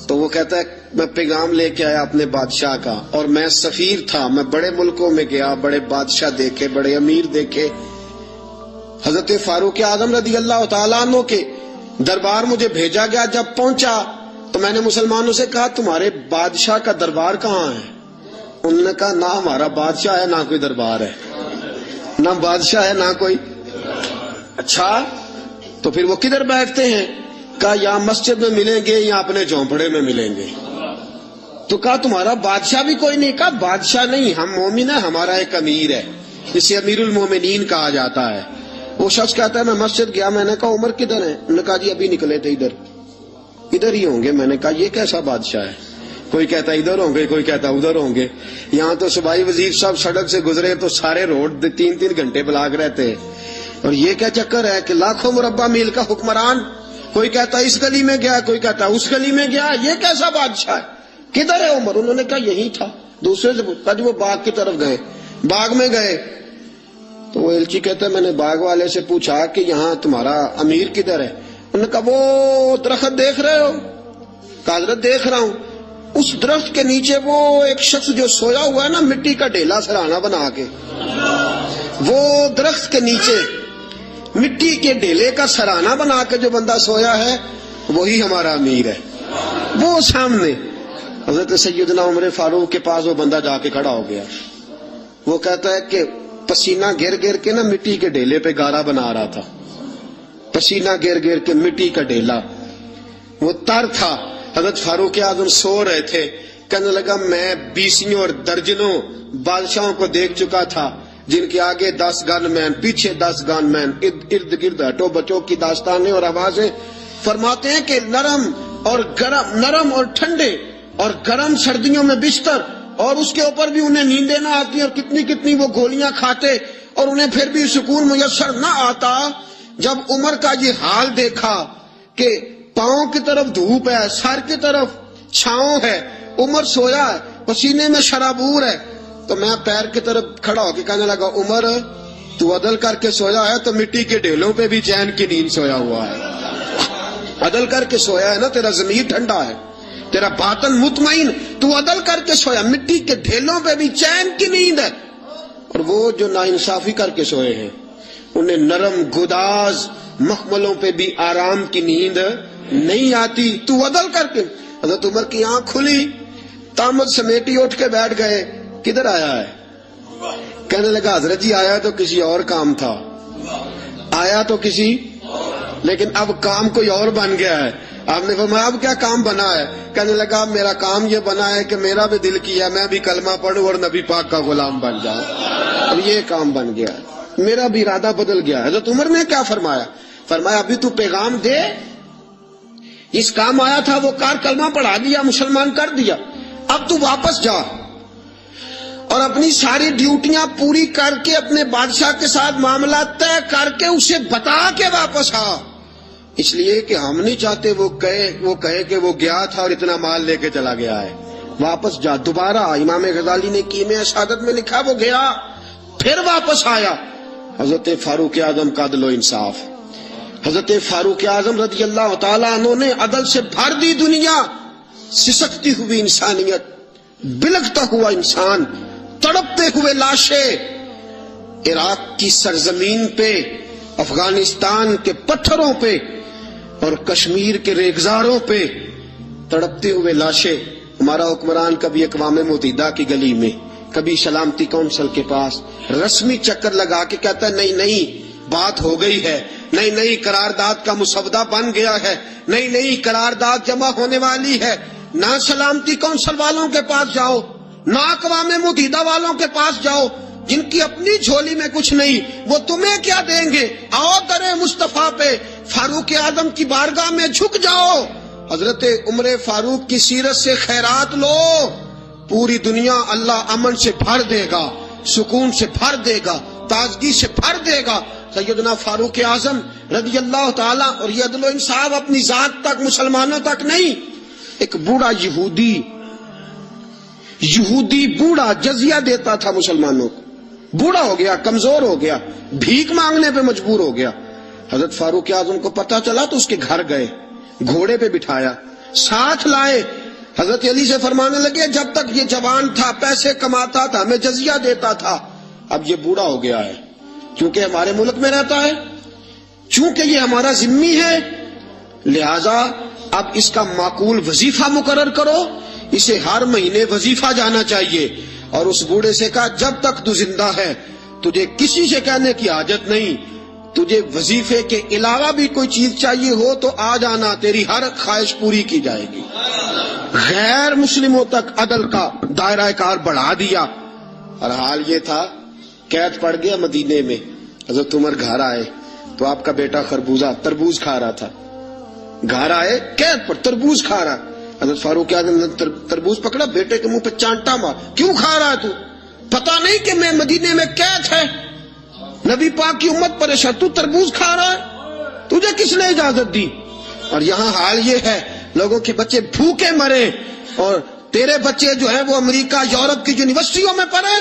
تو وہ کہتا ہے میں پیغام لے کے آیا اپنے بادشاہ کا, اور میں سفیر تھا, میں بڑے ملکوں میں گیا, بڑے بادشاہ دیکھے, بڑے امیر دیکھے. حضرت فاروق اعظم رضی اللہ تعالیٰ عنہ کے دربار مجھے بھیجا گیا. جب پہنچا تو میں نے مسلمانوں سے کہا تمہارے بادشاہ کا دربار کہاں ہے؟ انہوں نے کہا نہ ہمارا بادشاہ ہے نہ کوئی دربار ہے, نہ بادشاہ ہے نہ کوئی. اچھا تو پھر وہ کدھر بیٹھتے ہیں؟ کہا یا مسجد میں ملیں گے یا اپنے جھونپڑے میں ملیں گے. تو کہا تمہارا بادشاہ بھی کوئی نہیں؟ کہا بادشاہ نہیں, ہم مومن ہیں, ہمارا ایک امیر ہے, جسے امیر المومنین کہا جاتا ہے. وہ شخص کہتا ہے میں مسجد گیا, میں نے کہا عمر کدھر ہے؟ انہوں نے کہا جی ابھی نکلے تھے ادھر ہی ہوں گے. میں نے کہا یہ کیسا بادشاہ ہے؟ کوئی کہتا ادھر ہوں گے, کوئی کہتا ادھر ہوں گے. یہاں تو صوبائی وزیر صاحب سڑک سے گزرے تو سارے روڈ 3-3 گھنٹے بلاک رہتے ہیں, اور یہ کیا چکر ہے کہ لاکھوں مربع میل کا حکمران, کوئی کہتا اس گلی میں گیا, کوئی کہتا اس گلی میں گیا. یہ کیسا بادشاہ ہے؟ کدھر ہے عمر؟ انہوں نے کہا یہی تھا. دوسرے سے پوچھا جی وہ باغ کی طرف گئے, باغ میں گئے. تو وہ ایلچی کہتا ہے میں نے باغ والے سے پوچھا کہ یہاں تمہارا امیر کدھر ہے؟ انہوں نے کہا وہ درخت دیکھ رہے ہو؟ کہا حضرت دیکھ رہا ہوں. اس درخت کے نیچے وہ ایک شخص جو سویا ہوا ہے نا, مٹی کا ڈھیلا سرہانا بنا کے, وہ درخت کے نیچے مٹی کے ڈھیلے کا سرہانا بنا کے جو بندہ سویا ہے وہی ہمارا امیر ہے. وہ سامنے حضرت سیدنا عمر فاروق کے پاس وہ بندہ جا کے کھڑا ہو گیا. وہ کہتا ہے کہ پسینہ گر گر کے نا مٹی کے ڈھیلے پہ گارا بنا رہا تھا, پسینہ گر گر کے مٹی کا ڈھیلا, وہ تر تھا. حضرت فاروق اعظم سو رہے تھے. کہنے لگا میں 20 اور درجنوں بادشاہوں کو دیکھ چکا تھا, جن کے آگے 10 گن مین, پیچھے 10 گن مین, ارد گرد ہٹو بچوں کی داستانیں اور آوازیں. فرماتے ہیں کہ نرم اور گرم, نرم اور ٹھنڈے اور گرم سردیوں میں بستر, اور اس کے اوپر بھی انہیں نیندیں نہ آتی, اور کتنی کتنی وہ گولیاں کھاتے اور انہیں پھر بھی سکون میسر نہ آتا. جب عمر کا یہ حال دیکھا کہ پاؤں کی طرف دھوپ ہے, سر کی طرف چھاؤں ہے, عمر سویا ہے, پسینے میں شرابور ہے, تو میں پیر کی طرف کھڑا ہو کے کہنے لگا عمر تو عدل کر کے سویا ہے تو مٹی کے ڈھیلوں پہ بھی چین کی نیند سویا ہوا ہے. عدل کر کے سویا ہے نا, تیرا ضمیر ٹھنڈا ہے, تیرا باطن مطمئن, تو عدل کر کے سویا, مٹی کے ڈھیلوں پہ بھی چین کی نیند ہے. اور وہ جو ناانصافی کر کے سوئے ہیں انہیں نرم گداز مخملوں پہ بھی آرام کی نیند نہیں آتی. تو عدل کر کے. حضرت عمر کی آنکھ کھلی, تامت سمیٹی اٹھ کے بیٹھ گئے. کدھر آیا ہے؟ کہنے لگا حضرت جی آیا تو کسی اور کام تھا, آیا تو کسی, لیکن اب کام کوئی اور بن گیا ہے. آپ نے فرمایا اب کیا کام بنا ہے؟ کہنے لگا میرا کام یہ بنا ہے کہ میرا بھی دل کیا میں بھی کلمہ پڑھوں اور نبی پاک کا غلام بن جاؤں. اب یہ کام بن گیا ہے, میرا بھی ارادہ بدل گیا. حضرت عمر نے کیا فرمایا؟ فرمایا ابھی تو پیغام دے, اس کام آیا تھا وہ کار, کلمہ پڑھا دیا, مسلمان کر دیا, اب تو واپس جا اور اپنی ساری ڈیوٹیاں پوری کر کے اپنے بادشاہ کے ساتھ معاملہ طے کر کے اسے بتا کے واپس آ. اس لیے کہ ہم نہیں چاہتے وہ کہے کہ وہ گیا تھا اور اتنا مال لے کے چلا گیا ہے. واپس جا دوبارہ. امام غزالی نے کیمیا سعادت میں لکھا وہ گیا پھر واپس آیا. حضرت فاروق اعظم کا عدل و انصاف. حضرت فاروق اعظم رضی اللہ تعالیٰ عنہ نے عدل سے بھر دی دنیا. سسکتی ہوئی انسانیت, بلکتا ہوا انسان, تڑپتے ہوئے لاشیں, عراق کی سرزمین پہ، افغانستان کے پتھروں پہ اور کشمیر کے ریگزاروں پہ تڑپتے ہوئے لاشیں. ہمارا حکمران کبھی اقوام متحدہ کی گلی میں، کبھی سلامتی کونسل کے پاس رسمی چکر لگا کے کہتا ہے نہیں نہیں بات ہو گئی ہے، نہیں نہیں قرارداد کا مسودہ بن گیا ہے، نہیں نہیں قرارداد جمع ہونے والی ہے. نہ سلامتی کونسل والوں کے پاس جاؤ، نہ اقوام متحدہ والوں کے پاس جاؤ، جن کی اپنی جھولی میں کچھ نہیں، وہ تمہیں کیا دیں گے؟ آؤ در مصطفیٰ پہ فاروق اعظم کی بارگاہ میں جھک جاؤ، حضرت عمر فاروق کی سیرت سے خیرات لو. پوری دنیا اللہ امن سے بھر دے گا، سکون سے بھر دے گا، تازگی سے بھر دے گا. سیدنا فاروق اعظم رضی اللہ تعالیٰ، اور یہ عدل و انصاف اپنی ذات تک، مسلمانوں تک نہیں. ایک بوڑھا یہودی بوڑھا جزیہ دیتا تھا مسلمانوں کو، بوڑھا ہو گیا، کمزور ہو گیا، بھیک مانگنے پہ مجبور ہو گیا. حضرت فاروق اعظم کو پتہ چلا تو اس کے گھر گئے، گھوڑے پہ بٹھایا، ساتھ لائے. حضرت علی سے فرمانے لگے جب تک یہ جوان تھا، پیسے کماتا تھا، ہمیں جزیہ دیتا تھا، اب یہ بوڑھا ہو گیا ہے، کیونکہ ہمارے ملک میں رہتا ہے، چونکہ یہ ہمارا ذمہ ہے، لہذا اب اس کا معقول وظیفہ مقرر کرو، اسے ہر مہینے وظیفہ جانا چاہیے. اور اس بوڑھے سے کہا جب تک تو زندہ ہے تجھے کسی سے کہنے کی حاجت نہیں، تجھے وظیفے کے علاوہ بھی کوئی چیز چاہیے ہو تو آ جانا، تیری ہر خواہش پوری کی جائے گی. غیر مسلموں تک عدل کا دائرہ کار بڑھا دیا. اور حال یہ تھا قید پڑ گیا مدینے میں. حضرت عمر گھر آئے تو آپ کا بیٹا خربوزہ تربوز کھا رہا تھا، گھر آئے قید پر تربوز کھا رہا. حضرت فاروق اعظم نے تربوز پکڑا، بیٹے کے منہ پہ چانٹا مار، کیوں کھا رہا ہے تو؟ پتا نہیں کہ میں مدینے میں قید ہے، نبی پاک کی امت پریشان، تو تربوز کھا رہا ہے، تجھے کس نے اجازت دی؟ اور یہاں حال یہ ہے لوگوں کے بچے بھوکے مرے، اور تیرے بچے جو ہیں وہ امریکہ یورپ کی یونیورسٹیوں میں پڑھے.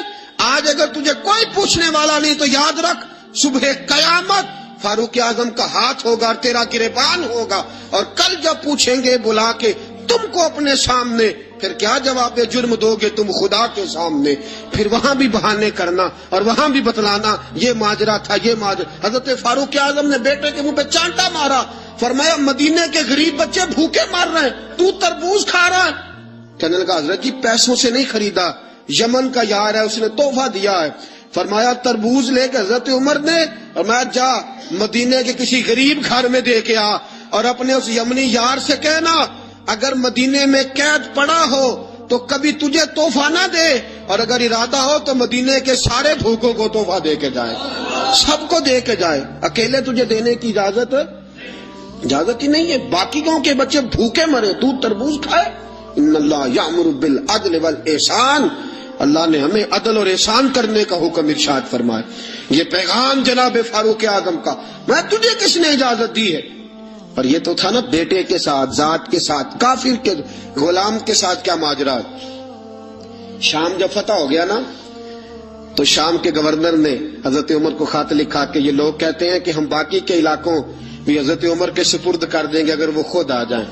آج اگر تجھے کوئی پوچھنے والا نہیں تو یاد رکھ صبح قیامت فاروق اعظم کا ہاتھ ہوگا اور تیرا گریبان ہوگا. اور کل جب پوچھیں گے بلا کے تم کو اپنے سامنے، پھر کیا جواب جرم دو گے تم خدا کے سامنے؟ پھر وہاں بھی بہانے کرنا اور وہاں بھی بتلانا یہ ماجرا تھا، یہ ماجرا. حضرت فاروق اعظم نے بیٹے کے منہ پہ چانٹا مارا، فرمایا مدینے کے غریب بچے بھوکے مر رہے ہیں، تو تربوز کھا رہا ہے. کہنے لگا حضرت جی پیسوں سے نہیں خریدا، یمن کا یار ہے اس نے تحفہ دیا ہے. فرمایا تربوز لے کے حضرت عمر نے فرمایا جا مدینے کے کسی غریب گھر میں دے کے آ، اور اپنے اس یمنی یار سے کہنا اگر مدینے میں قید پڑا ہو تو کبھی تجھے تحفہ نہ دے، اور اگر ارادہ ہو تو مدینے کے سارے بھوکوں کو تحفہ دے کے جائے، سب کو دے کے جائے، اکیلے تجھے دینے کی اجازت ہی نہیں ہے. باقی گاؤں کے بچے بھوکے مرے، تو تربوز کھائے. ان اللہ یامر بالعدل والاحسان، اللہ نے ہمیں عدل اور احسان کرنے کا حکم ارشاد فرمایا. یہ پیغام جناب فاروق اعظم کا، میں تجھے کس نے اجازت دی ہے؟ اور یہ تو تھا نا بیٹے کے ساتھ، ذات کے ساتھ، کافر کے غلام کے ساتھ کیا ماجرا. شام جب فتح ہو گیا نا تو شام کے گورنر نے حضرت عمر کو خط لکھا کہ یہ لوگ کہتے ہیں کہ ہم باقی کے علاقوں بھی حضرت عمر کے سپرد کر دیں گے اگر وہ خود آ جائیں.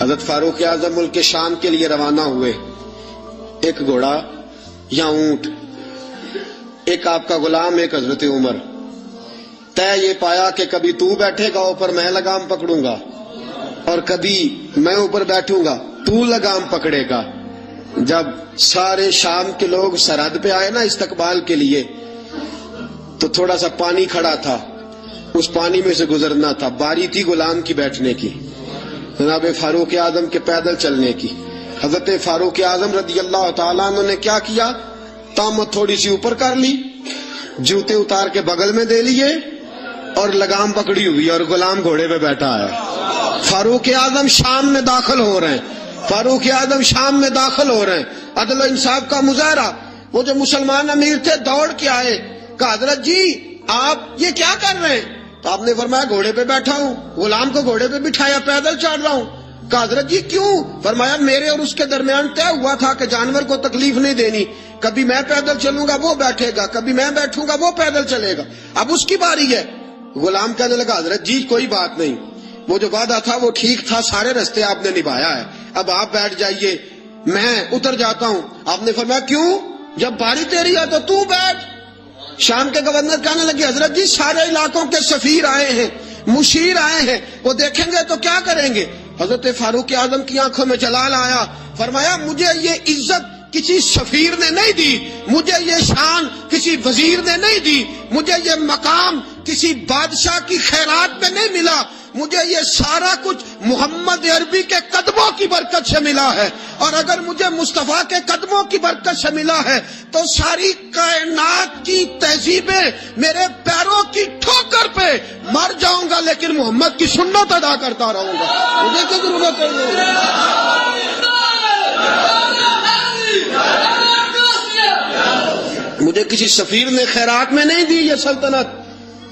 حضرت فاروق اعظم ملک شام کے لیے روانہ ہوئے. ایک گھوڑا یا اونٹ، ایک آپ کا غلام، ایک حضرت عمر. طے یہ پایا کہ کبھی تو بیٹھے گا اوپر میں لگام پکڑوں گا، اور کبھی میں اوپر بیٹھوں گا تو لگام پکڑے گا. جب سارے شام کے لوگ سرحد پہ آئے نا استقبال کے لیے تو تھوڑا سا پانی کھڑا تھا، اس پانی میں سے گزرنا تھا. باری تھی غلام کی بیٹھنے کی، جناب فاروق اعظم کے پیدل چلنے کی. حضرت فاروق اعظم رضی اللہ تعالیٰ عنہ نے کیا کیا، تامت تھوڑی سی اوپر کر لی، جوتے اتار کے بغل میں دے لیے اور لگام پکڑی ہوئی اور غلام گھوڑے پہ بیٹھا ہے. فاروق اعظم شام میں داخل ہو رہے ہیں، فاروق اعظم شام میں داخل ہو رہے ہیں. عدل و انصاف کا مظاہرہ. وہ جو مسلمان امیر تھے دوڑ کے آئے، کہا حضرت جی آپ یہ کیا کر رہے ہیں؟ تو آپ نے فرمایا گھوڑے پہ بیٹھا ہوں، غلام کو گھوڑے پہ بٹھایا، پیدل چل رہا ہوں. کہا حضرت جی کیوں؟ فرمایا میرے اور اس کے درمیان طے ہوا تھا کہ جانور کو تکلیف نہیں دینی، کبھی میں پیدل چلوں گا وہ بیٹھے گا، کبھی میں بیٹھوں گا وہ پیدل چلے گا، اب اس کی باری ہے. غلام کہنے لگا حضرت جی کوئی بات نہیں، وہ جو وعدہ تھا وہ ٹھیک تھا، سارے رستے آپ نے نبھایا ہے، اب آپ بیٹھ جائیے میں اتر جاتا ہوں. آپ نے فرمایا کیوں؟ جب باری تیری ہے تو بیٹھ. شام کے گورنر کہنے لگے حضرت جی سارے علاقوں کے سفیر آئے ہیں، مشیر آئے ہیں، وہ دیکھیں گے تو کیا کریں گے؟ حضرت فاروق اعظم کی آنکھوں میں جلال آیا، فرمایا مجھے یہ عزت کسی سفیر نے نہیں دی، مجھے یہ شان کسی وزیر نے نہیں دی، مجھے یہ مقام کسی بادشاہ کی خیرات میں نہیں ملا، مجھے یہ سارا کچھ محمد عربی کے قدموں کی برکت سے ملا ہے، اور اگر مجھے مصطفیٰ کے قدموں کی برکت سے ملا ہے تو ساری کائنات کی تہذیبیں میرے پیروں کی ٹھوکر پہ مر جاؤں گا لیکن محمد کی سنت ادا کرتا رہوں گا، مجھے کیا ضرورت ہے؟ مجھے کسی سفیر نے خیرات میں نہیں دی یہ سلطنت،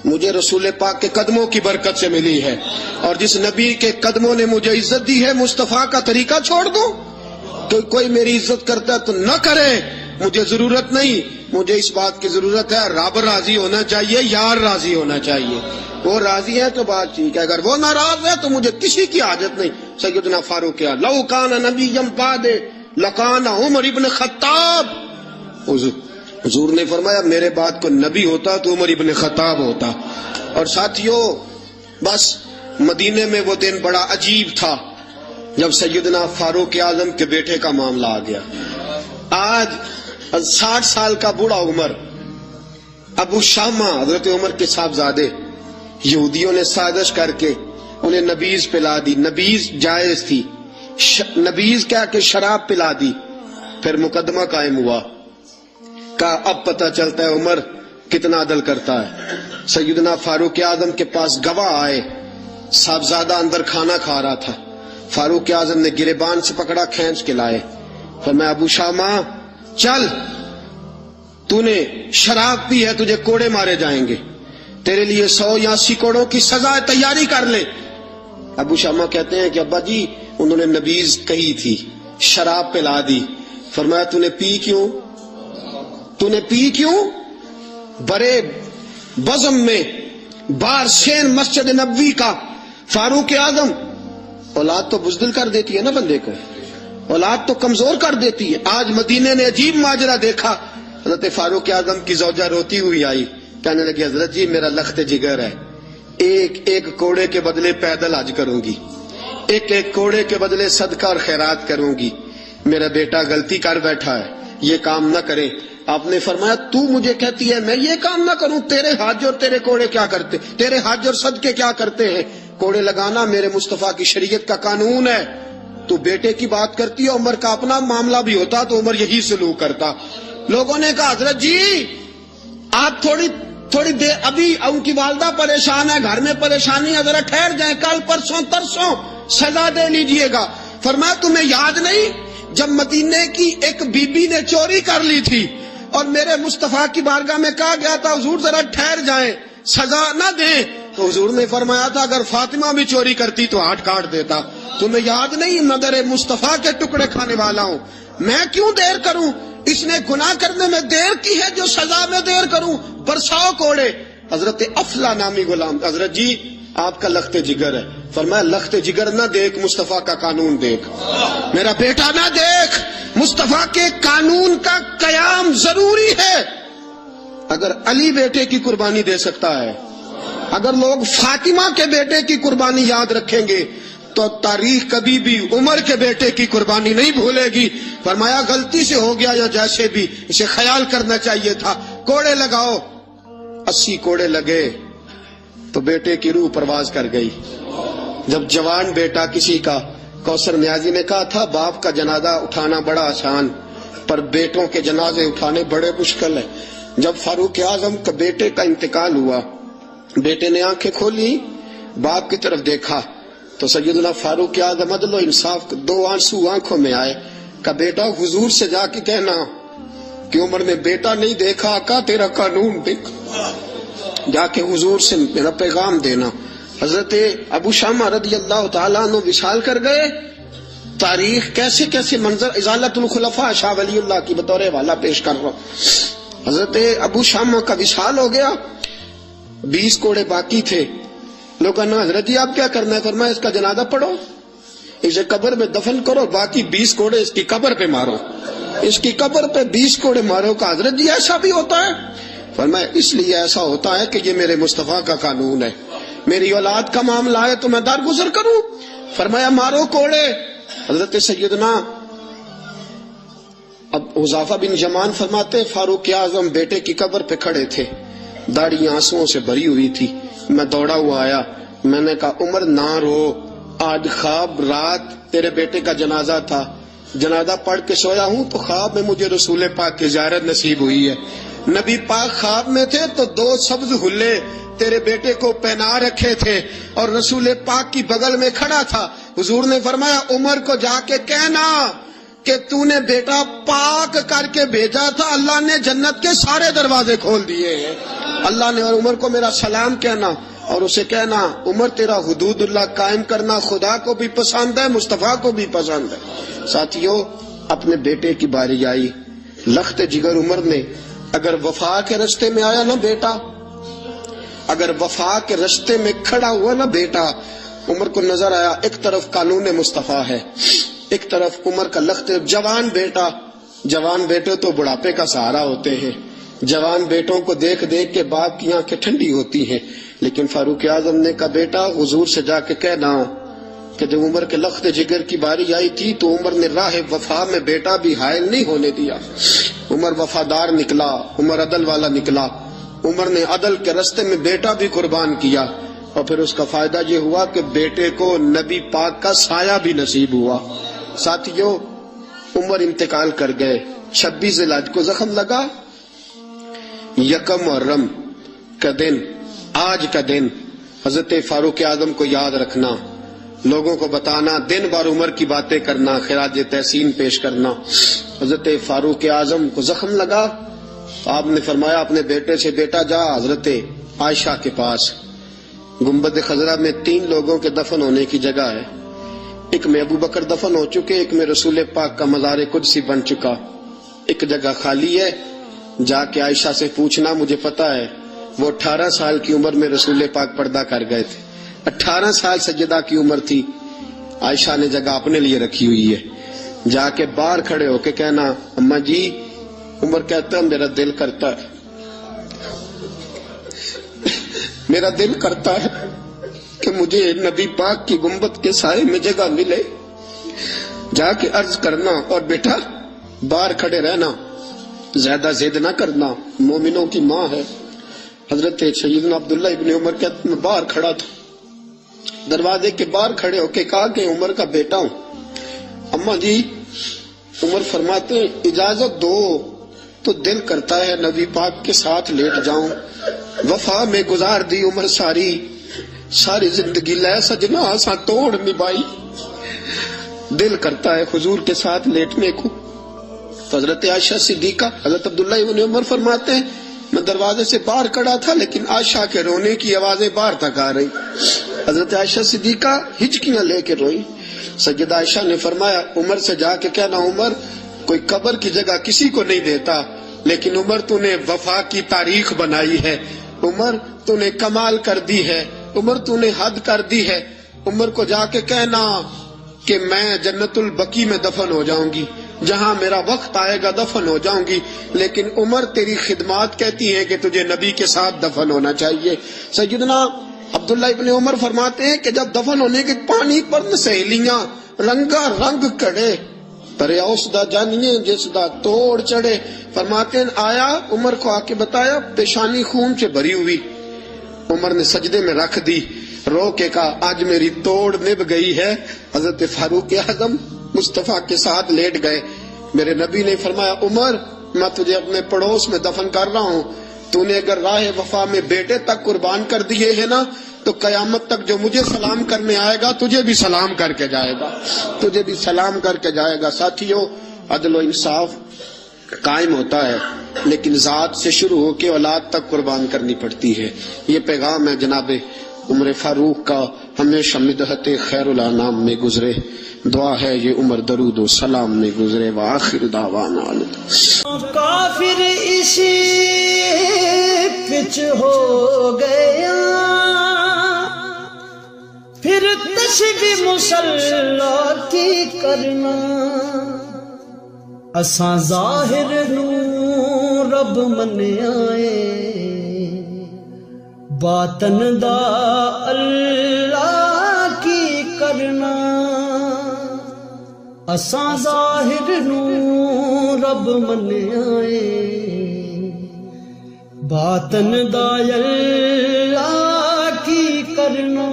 مجھے رسول پاک کے قدموں کی برکت سے ملی ہے، اور جس نبی کے قدموں نے مجھے عزت دی ہے مصطفیٰ کا طریقہ چھوڑ دوں؟ تو کوئی میری عزت کرتا ہے تو نہ کرے، مجھے ضرورت نہیں، مجھے اس بات کی ضرورت ہے رب راضی ہونا چاہیے، یار راضی ہونا چاہیے، وہ راضی ہے تو بات ٹھیک ہے، اگر وہ ناراض ہے تو مجھے کسی کی حاجت نہیں۔ سیدنا فاروق لو کان نبی بعد لکان عمر ابن خطاب، حضور نے فرمایا میرے بعد کو نبی ہوتا تو عمر ابن خطاب ہوتا۔ اور ساتھیوں بس مدینے میں وہ دن بڑا عجیب تھا جب سیدنا فاروق اعظم کے بیٹے کا معاملہ آ گیا۔ آج 60 سال کا بوڑھا عمر، ابو شامہ حضرت عمر کے صاحبزادے، یہودیوں نے سازش کر کے انہیں نبیذ پلا دی، نبیذ جائز تھی، نبیذ کیا کہ شراب پلا دی، پھر مقدمہ قائم ہوا، کہا اب پتہ چلتا ہے عمر کتنا عدل کرتا ہے۔ سیدنا فاروق اعظم کے پاس گواہ آئے، صاحبزادہ اندر کھانا کھا رہا تھا، فاروق اعظم نے گریبان سے پکڑا، کھینچ کے لائے، فرمایا ابو شامہ چل، تو نے شراب پی ہے، تجھے کوڑے مارے جائیں گے، تیرے لیے 100 یا 80 کوڑوں کی سزا تیاری کر لے۔ ابو شامہ کہتے ہیں کہ ابا جی انہوں نے نبیذ کہی تھی، شراب پلا دی، فرمایا تو نے پی کیوں؟ تو نے پی کیوں؟ بڑے بزم میں بارشین مسجد نبوی کا فاروق اعظم، اولاد تو بزدل کر دیتی ہے نا بندے کو، اولاد تو کمزور کر دیتی ہے۔ آج مدینے نے عجیب ماجرا دیکھا، حضرت فاروق اعظم کی زوجہ روتی ہوئی آئی، کہنے لگی حضرت جی میرا لخت جگر ہے، ایک کوڑے کے بدلے پیدل حج کروں گی، ایک کوڑے کے بدلے صدقہ اور خیرات کروں گی، میرا بیٹا غلطی کر بیٹھا ہے، یہ کام نہ کرے۔ آپ نے فرمایا تو مجھے کہتی ہے میں یہ کام نہ کروں؟ تیرے حج اور تیرے کوڑے کیا کرتے، تیرے حج اور صدقے کیا کرتے ہیں؟ کوڑے لگانا میرے مصطفیٰ کی شریعت کا قانون ہے۔ تو بیٹے کی بات کرتی ہے، عمر کا اپنا معاملہ بھی ہوتا تو عمر یہی سلوک کرتا۔ لوگوں نے کہا حضرت جی آپ تھوڑی دیر، ابھی ان کی والدہ پریشان ہے، گھر میں پریشانی ہے، ذرا ٹھہر جائیں، کل پرسوں ترسوں سزا دے لیجئے گا۔ فرمایا تمہیں یاد نہیں جب مدینے کی ایک بی بی نے چوری کر لی تھی اور میرے مصطفیٰ کی بارگاہ میں کہا گیا تھا حضور ذرا ٹھہر جائیں، سزا نہ دیں، تو حضور نے فرمایا تھا اگر فاطمہ بھی چوری کرتی تو ہاتھ کاٹ دیتا۔ تمہیں یاد نہیں مدر مصطفیٰ کے ٹکڑے کھانے والا ہوں، میں کیوں دیر کروں؟ اس نے گناہ کرنے میں دیر کی ہے جو سزا میں دیر کروں، برساؤ کوڑے۔ حضرت افلا نامی غلام، حضرت جی آپ کا لخت جگر ہے، فرمایا لخت جگر نہ دیکھ، مصطفیٰ کا قانون دیکھ، میرا بیٹا نہ دیکھ، مصطفیٰ کے قانون کا قیام ضروری ہے۔ اگر علی بیٹے کی قربانی دے سکتا ہے، اگر لوگ فاطمہ کے بیٹے کی قربانی یاد رکھیں گے تو تاریخ کبھی بھی عمر کے بیٹے کی قربانی نہیں بھولے گی۔ فرمایا غلطی سے ہو گیا یا جیسے بھی، اسے خیال کرنا چاہیے تھا۔ کوڑے لگاؤ، 80 کوڑے لگے تو بیٹے کی روح پرواز کر گئی۔ جب جوان بیٹا کسی کا، کوثر نیازی نے کہا تھا باپ کا جنازہ اٹھانا بڑا آسان، پر بیٹوں کے جنازے اٹھانے بڑے مشکل ہے۔ جب فاروق اعظم کا بیٹے کا انتقال ہوا، بیٹے نے آنکھیں کھولی، باپ کی طرف دیکھا تو سیدنا فاروق اعظم عدل و انصاف، 2 آنسو آنکھوں میں آئے، کہا بیٹا حضور سے جا کے کہنا کہ عمر نے بیٹا نہیں دیکھا، آقا تیرا قانون دیکھ، جا کے حضور سے میرا پیغام دینا۔ حضرت ابو شامہ رضی اللہ تعالیٰ عنہ وصال کر گئے۔ تاریخ کیسے کیسے منظر ازالت الخلفاء شاہ ولی اللہ کی بطور والا پیش کر رہا ہوں۔ حضرت ابو شامہ کا وصال ہو گیا، 20 کوڑے باقی تھے۔ لوگوں نے حضرت جی آپ کیا کرنا ہے؟ فرمایا اس کا جنازہ پڑھو، اسے قبر میں دفن کرو، باقی 20 کوڑے اس کی قبر پہ مارو، اس کی قبر پہ 20 کوڑے مارو۔ کا حضرت جی ایسا بھی ہوتا ہے؟ فرمایا اس لیے ایسا ہوتا ہے کہ یہ میرے مصطفیٰ کا قانون ہے، میری اولاد کا معاملہ ہے تو میں درگزر کروں؟ فرمایا مارو کوڑے۔ حضرت سیدنا اب حذیفہ بن یمان فرماتے فاروق اعظم بیٹے کی قبر پہ کھڑے تھے، داڑھی آنسوؤں سے بھری ہوئی تھی، میں دوڑا ہوا آیا، میں نے کہا عمر نہ رو، آج خواب رات تیرے بیٹے کا جنازہ تھا، جنازہ پڑھ کے سویا ہوں تو خواب میں مجھے رسول پاک کی زیارت نصیب ہوئی ہے، نبی پاک خواب میں تھے تو 2 سبز حلے تیرے بیٹے کو پہنا رکھے تھے اور رسول پاک کی بغل میں کھڑا تھا۔ حضور نے فرمایا عمر کو جا کے کہنا کہ تو نے بیٹا پاک کر کے بھیجا تھا، اللہ نے جنت کے سارے دروازے کھول دیے ہیں۔ اللہ نے اور عمر کو میرا سلام کہنا اور اسے کہنا عمر تیرا حدود اللہ قائم کرنا خدا کو بھی پسند ہے، مصطفیٰ کو بھی پسند ہے۔ ساتھیو اپنے بیٹے کی باری آئی، لخت جگر عمر نے اگر وفا کے رستے میں آیا نا بیٹا، اگر وفا کے رستے میں کھڑا ہوا نا بیٹا، عمر کو نظر آیا ایک طرف قانون مصطفیٰ ہے، ایک طرف عمر کا لخت جوان بیٹا۔ جوان بیٹے تو بڑھاپے کا سہارا ہوتے ہیں، جوان بیٹوں کو دیکھ دیکھ کے باپ کی آنکھیں ٹھنڈی ہوتی ہیں، لیکن فاروق اعظم نے کہا بیٹا حضور سے جا کے کہنا کہ جب عمر کے لخت جگر کی باری آئی تھی تو عمر نے راہ وفا میں بیٹا بھی حائل نہیں ہونے دیا، عمر وفادار نکلا، عمر عدل والا نکلا، عمر نے عدل کے رستے میں بیٹا بھی قربان کیا، اور پھر اس کا فائدہ یہ ہوا کہ بیٹے کو نبی پاک کا سایہ بھی نصیب ہوا۔ ساتھیو عمر انتقال کر گئے، 26 ذی الحج کو زخم لگا، 1 محرم کا دن، آج کا دن حضرت فاروق اعظم کو یاد رکھنا، لوگوں کو بتانا، دن بھر عمر کی باتیں کرنا، خراج تحسین پیش کرنا۔ حضرت فاروق اعظم کو زخم لگا، آپ نے فرمایا اپنے بیٹے سے بیٹا جا حضرت عائشہ کے پاس، گنبد خضرا میں 3 لوگوں کے دفن ہونے کی جگہ ہے، ایک میں ابو بکر دفن ہو چکے، ایک میں رسول پاک کا مزار قدسی بن چکا، ایک جگہ خالی ہے، جا کے عائشہ سے پوچھنا، مجھے پتا ہے وہ 18 سال کی عمر میں رسول پاک پردہ کر گئے تھے، 18 سال سیدہ کی عمر تھی، عائشہ نے جگہ اپنے لیے رکھی ہوئی ہے، جا کے باہر کھڑے ہو کے کہنا اماں جی، عمر کہتا ہے میرا دل کرتا ہے، میرا دل کرتا ہے کہ مجھے نبی پاک کی گنبد کے سائے میں جگہ ملے، جا کے عرض کرنا، اور بیٹا باہر کھڑے رہنا، زیادہ ضد نہ کرنا، مومنوں کی ماں ہے۔ حضرت سیدنا عبداللہ ابن عمر کہتے میں باہر کھڑا تھا، دروازے کے باہر کھڑے ہو کے کہا کہ عمر کا بیٹا ہوں، اماں جی، عمر فرماتے اجازت دو تو دل کرتا ہے نبی پاک کے ساتھ لیٹ جاؤں، وفا میں گزار دی عمر ساری زندگی لے سجنا آساں توڑ نبھائی، دل کرتا ہے حضور کے ساتھ لیٹنے کو۔ حضرت عائشہ صدیقہ، حضرت عبداللہ ابن عمر فرماتے ہیں میں دروازے سے باہر کھڑا تھا لیکن عائشہ کے رونے کی آوازیں باہر تک آ رہی، حضرت عائشہ صدیقہ ہچکیاں لے کے روئی۔ سیدہ عائشہ نے فرمایا عمر سے جا کے کہنا عمر کوئی قبر کی جگہ کسی کو نہیں دیتا، لیکن عمر تو نے وفا کی تاریخ بنائی ہے، عمر تو نے کمال کر دی ہے، عمر تو نے حد کر دی ہے، عمر کو جا کے کہنا کہ میں جنت البقیع میں دفن ہو جاؤں گی، جہاں میرا وقت آئے گا دفن ہو جاؤں گی، لیکن عمر تیری خدمات کہتی ہیں کہ تجھے نبی کے ساتھ دفن ہونا چاہیے۔ سیدنا عبداللہ ابن عمر فرماتے ہیں کہ جب دفن ہونے کے پانی پر سہیلیاں رنگا رنگ کڑے تریا اس دا جانیے جس دا توڑ چڑھے، فرماتے ہیں آیا عمر کو آ کے بتایا پیشانی خون سے بھری ہوئی، عمر نے سجدے میں رکھ دی، رو کے کہا آج میری توڑ نبھ گئی ہے۔ حضرت فاروق اعظم مصطفیٰ کے ساتھ لیٹ گئے، میرے نبی نے فرمایا عمر میں تجھے اپنے پڑوس میں دفن کر رہا ہوں، تو نے اگر راہ وفا میں بیٹے تک قربان کر دیے ہیں نا تو قیامت تک جو مجھے سلام کرنے آئے گا تجھے بھی سلام کر کے جائے گا، تجھے بھی سلام کر کے جائے گا۔ ساتھیو عدل و انصاف قائم ہوتا ہے لیکن ذات سے شروع ہو کے اولاد تک قربان کرنی پڑتی ہے، یہ پیغام ہے جناب عمر فاروق کا، ہمیشہ مدحت خیر الانام میں گزرے، دعا ہے یہ عمر درود و سلام میں گزرے۔ وآخر دعوانا کافر اسی پچ ہو گیا، پھر تشبیہ مصلی کی کرنا، اساں ظاہر نو رب من آئے باطن دا اللہ کی کرنا اساں ظاہر نو رب منیا اے باطن دا اللہ کی کرنا